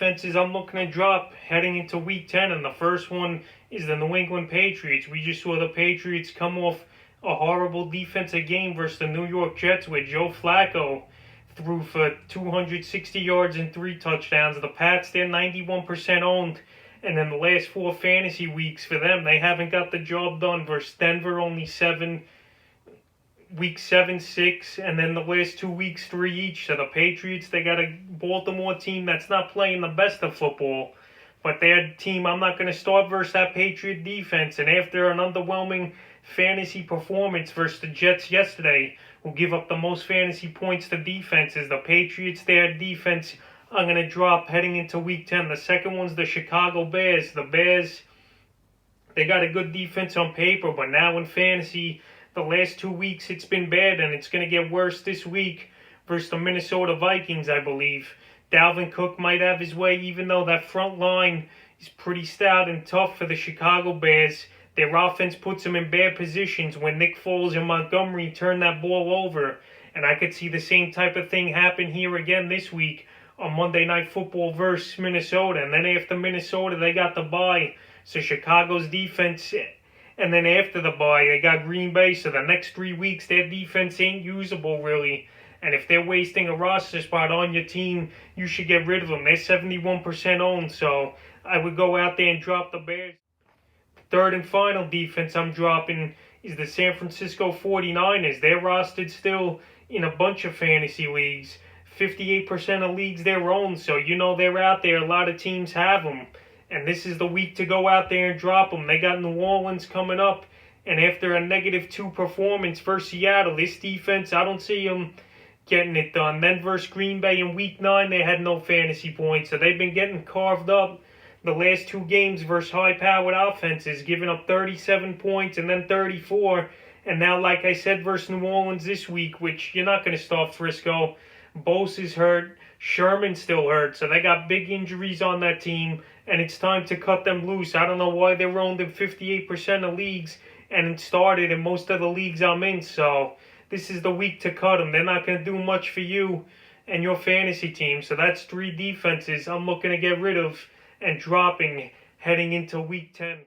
defenses I'm looking to drop heading into Week 10, and the first one is the New England Patriots. We just saw the Patriots come off a horrible defensive game versus the New York Jets where Joe Flacco threw for 260 yards and 3 touchdowns. The Pats, they're 91% owned. And then the last 4 fantasy weeks for them, they haven't got the job done versus Denver, only 7. Week 7, 6, and then the last 2 weeks, 3 each. So the Patriots, they got a Baltimore team that's not playing the best of football. But their team, I'm not going to start versus that Patriot defense. And after an underwhelming fantasy performance versus the Jets yesterday, who give up the most fantasy points to defenses, the Patriots, their defense, I'm going to drop heading into Week 10. The second one's the Chicago Bears. The Bears, they got a good defense on paper, but now in fantasy, the last 2 weeks it's been bad, and it's going to get worse this week versus the Minnesota Vikings, I believe. Dalvin Cook might have his way, even though that front line is pretty stout and tough for the Chicago Bears. Their offense puts them in bad positions when Nick Foles and Montgomery turn that ball over. And I could see the same type of thing happen here again this week on Monday Night Football versus Minnesota. And then after Minnesota, they got the bye. So Chicago's defense, and then after the bye, they got Green Bay. So the next 3 weeks, their defense ain't usable really. And if they're wasting a roster spot on your team, you should get rid of them. They're 71% owned. So I would go out there and drop the Bears. Third and final defense I'm dropping is the San Francisco 49ers. They're rostered still in a bunch of fantasy leagues. 58% of leagues they're owned, so you know they're out there. A lot of teams have them. And this is the week to go out there and drop them. They got New Orleans coming up. And after a -2 performance versus Seattle, this defense, I don't see them getting it done. Then versus Green Bay in Week 9, they had no fantasy points. So they've been getting carved up. The last 2 games versus high-powered offenses, giving up 37 points and then 34. And now, like I said, versus New Orleans this week, which you're not going to stop Frisco. Bosa's hurt. Sherman's still hurt. So they got big injuries on that team, and it's time to cut them loose. I don't know why they're owned in 58% of leagues, and it started in most of the leagues I'm in. So this is the week to cut them. They're not going to do much for you and your fantasy team. So that's 3 defenses I'm looking to get rid of and dropping heading into Week 10.